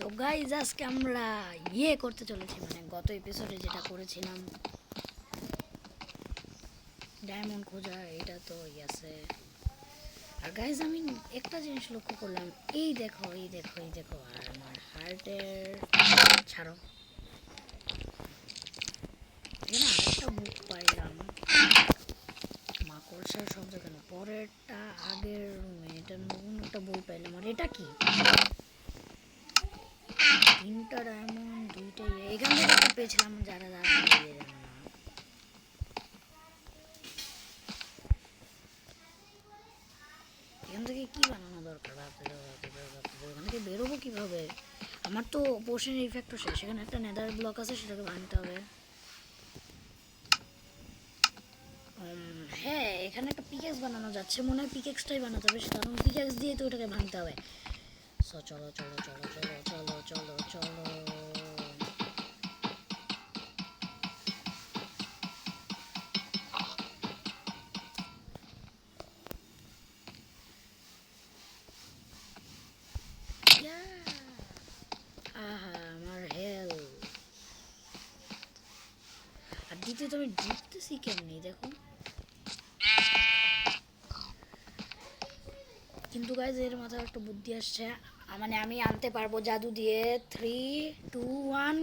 So guys আজকে আমরা করতে চলেছি, মানে গত এপিসোডে যেটা করেছিলাম ডায়মন্ড খোঁজা, এটা তো আছে। আর গাইজ আমি একটা জিনিস লক্ষ্য করলাম, এই দেখো আর আমার হার্টের ছাড়ো, এখানে আরেকটা বুক পাইলাম, মাকড়সার শব্দ কেন, পরেরটা আগের রুমে, এটা নতুন একটা বই পাইলাম। আর এটা কি, তিনটা ডায়মন্ড, দুইটাই এখান থেকে একটা পেয়েছিলাম, যারা দিয়ে দেন না। এখান থেকে কি বানানো দরকার, এখান থেকে বেরোবো কিভাবে? আমার তো পোর্শনের ইফেক্টও শেষ। এখানে একটা নেদার ব্লক আছে, সেটাকে ভাঙতে হবে। হ্যাঁ, এখানে একটা পিকেক্স বানানো যাচ্ছে, মনে হয় পিকেক্সটাই বানাতে হবে, কারণ পিকেক্স দিয়ে তো ওটাকে ভাঙতে হবে। সো চলো চলো চলো চলো চলো চলো চলো, আমার হেলথ। আর দ্বিতীয়ত আমি ঢুকতেছি কেমনি দেখো। কিন্তু গাইজ এর মাথায় একটা বুদ্ধি আসছে, মানে আমি আনতে পারবো জাদু দিয়ে। 3, 2, 1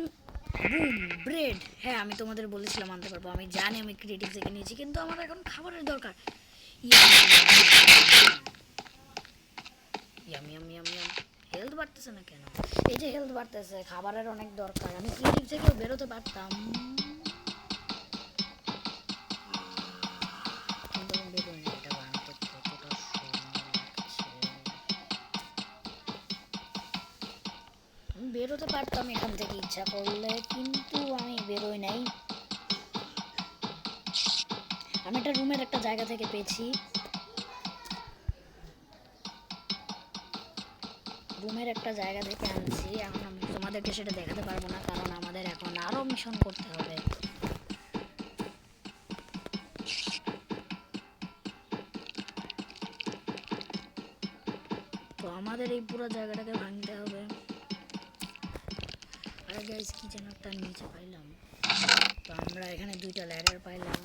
বুম, ব্রেড। হ্যাঁ, আমি তোমাদের বলেছিলাম আনতে পারবো, আমি জানি আমি ক্রিয়েটিভ থেকে নিয়েছি, কিন্তু আমার এখন খাবারের দরকার। হেলথ বাড়তেছে না কেন? এই যে হেলথ বাড়তেছে, খাবারের অনেক দরকার, আমি ক্রিয়েটিভ থেকেও বেরোতে পারতাম, কিন্তু আমি বেরোই না। এটা বানাতে কতটা সময় লাগছে, আমি বেরোতে পারতাম এখান থেকে ইচ্ছা করলে, কিন্তু আমি বেরোই নাই। আমি একটা রুমের একটা জায়গা থেকে পেয়েছি, রুমের একটা জায়গা থেকে আনছি। এখন আমি তোমাদেরকে সেটা দেখাতে পারবো না, কারণ আমাদের এখন আরো মিশন করতে হবে। তো আমাদের এই পুরো জায়গাটাকে ভাঙতে হবে। আর গাইস কি যেন একটা নিচে পাইলাম, তো আমরা এখানে দুইটা ল্যাডার পাইলাম।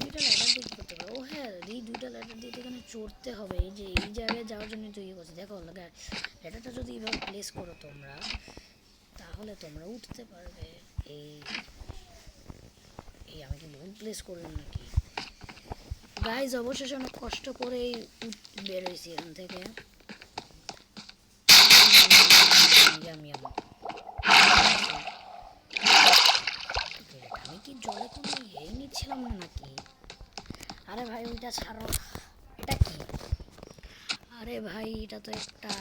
দুইটা ল্যাডার দিয়ে কি করতে হবে? ও হ্যাঁ, এই দুইটা ল্যাডার দিয়ে এখানে চড়তে হবে। এই যে এই জায়গায় যাওয়ার জন্য তো ইয়ে করছি, দেখো ল্যাডারটা যদি এইভাবে প্লেস করো তোমরা, তাহলে তোমরা উঠতে পারবে। এই এই আমি কি ভুল প্লেস করলাম নাকি? গাইজ অবশেষে অনেক কষ্ট করেই বেরোইছি এখান থেকে। আমি কি জলে কোনো ইয়েই নিচ্ছিলাম না নাকি? আরে ভাই ওইটা ছাড়ো, এটা কি? আরে ভাই এটা তো একটা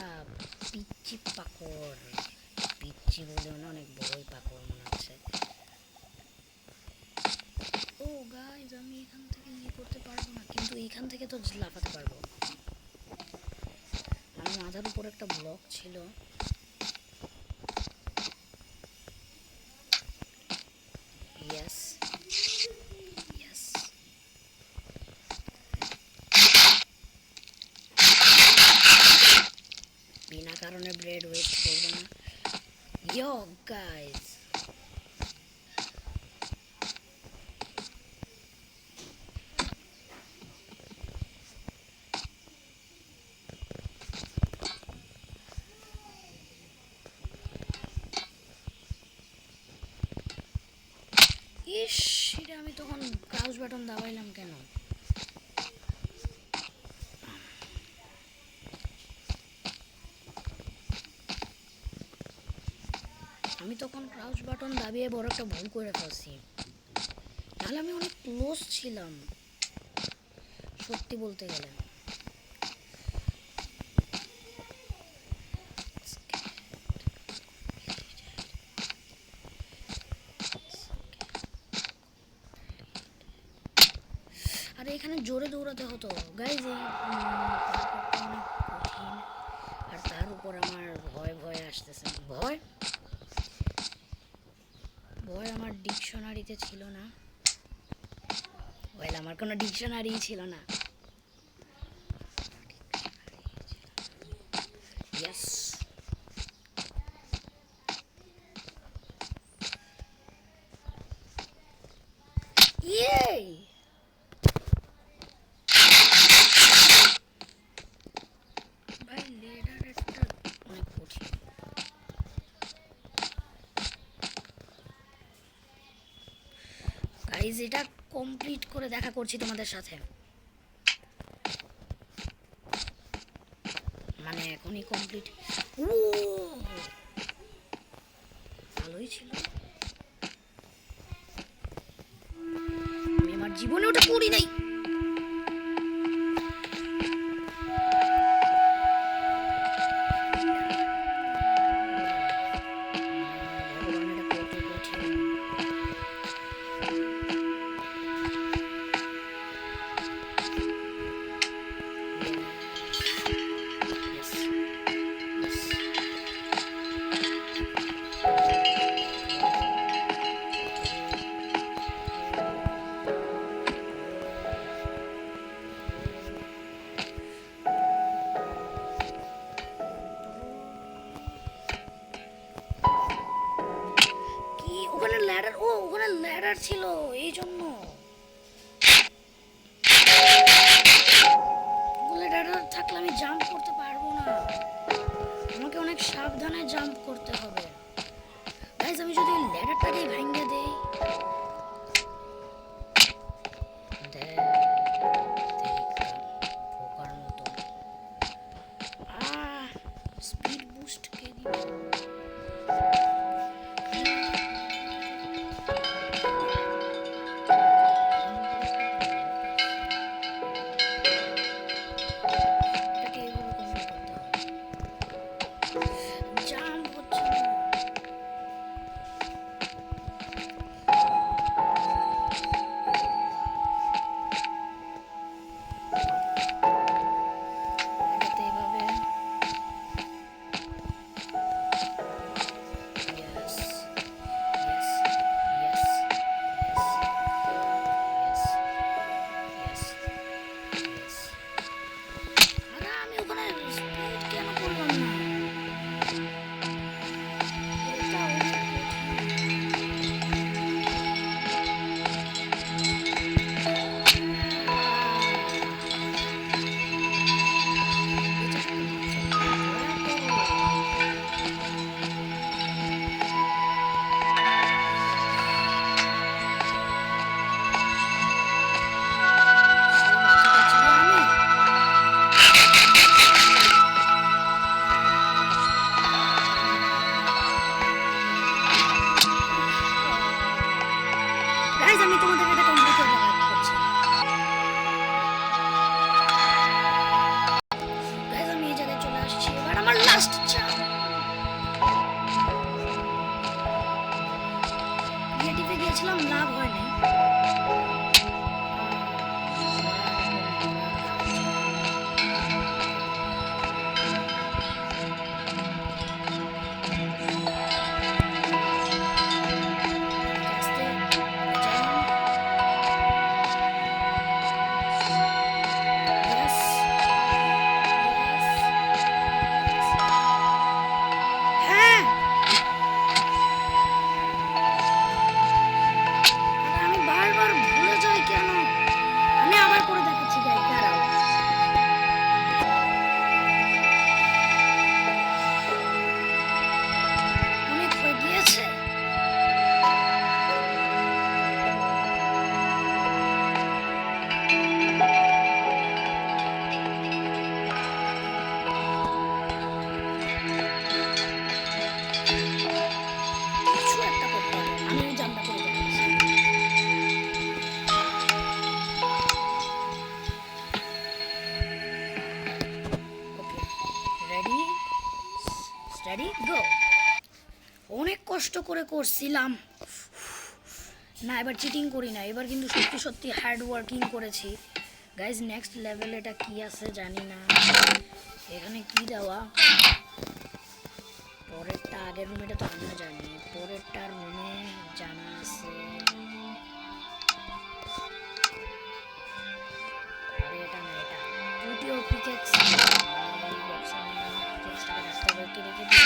পিচ্চি পাকড়, পিচ্চি বলেও না, অনেক বড়ই পাকড় মনে হচ্ছে। ও গাইজ আমি এখান থেকে ইয়ে করতে পারবো না, কিন্তু এইখান থেকে তো লাফাতে পারবো। আমার মাথার উপর একটা ব্লক ছিল, ইয়েস ইয়েস। বিনা কারণে ব্রেড ওয়েস্ট করবো না। ইয়ো গাইজ, ইস, এটা আমি তখন ক্রাউচ বাটন দাবাইলাম কেন? আমি তখন ক্রাউচ বাটন দাবিয়ে বড় একটা ভুল করে ফেলছি, নাহলে আমি অনেক ক্লোজ ছিলাম সত্যি বলতে গেলে। আর এখানে জোরে দৌড়াতে হতো গাইজ, এই অনেক কঠিন। আর তার উপর আমার ভয় ভয় আসতেছে, ভয় ভয় আমার ডিকশনারিতে ছিল না, ওয়েল আমার কোনো ডিকশনারি ছিল না। ইয়েস, গাইজ এটা কমপ্লিট করে দেখা করছি তোমাদের সাথে, মানে এখনই কমপ্লিট। ও ভালোই ছিল, আমি আমার জীবনে ওটা করি নাই। ওখানে ল্যাডার ছিল এই জন্য, ল্যাডার থাকলে আমি জাম্প করতে পারবো না, আমাকে অনেক সাবধানে জাম্প করতে হবে। গাইস আমি যদি ল্যাডারটাকে ভেঙে দেই, পোকার মতো স্পিড বুস্ট কে দিবে। আমি তোমাদের এটা কমপ্লিট করে দেখাচ্ছি। গাইস আমি এই জায়গায় চলে আসছি, এবার আমার লাস্ট জাম্প। ক্রিয়েটিভে গিয়েছিলাম, লাভ হয় নাই। অনেক কষ্ট করে করছিলাম না, এবার চিটিং করি না, এবার কিন্তু সত্যি সত্যি হার্ড ওয়ার্কিং করেছি। গাইজ নেক্সট লেভেল এটা কি আছে জানি না, এখানে কি দেওয়া, পরেরটা আগের রুমেটা তো আমরা জানি, পরেরটা রুমে জানা আছে। আরে এটা না, এটা পুটিও পিকেক্স রেখে দিই।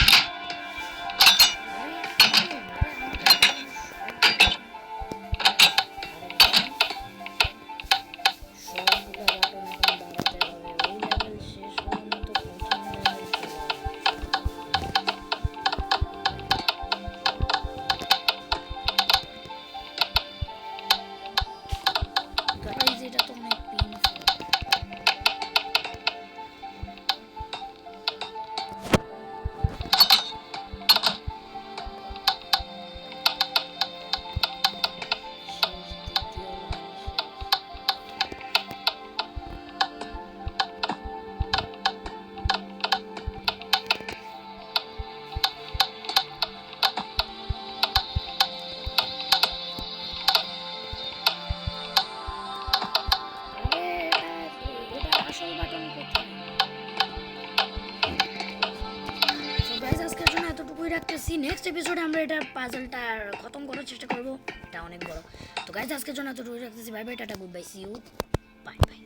রাখতেছি, নেক্সট এপিসোডে আমরা এটার পাজলটা খতম করার চেষ্টা করবো। এটা অনেক বড়। তো গাইজ আজকের জন্য এতটুকু রাখতেছি। Bye bye, tata, good bye, see you, bye by.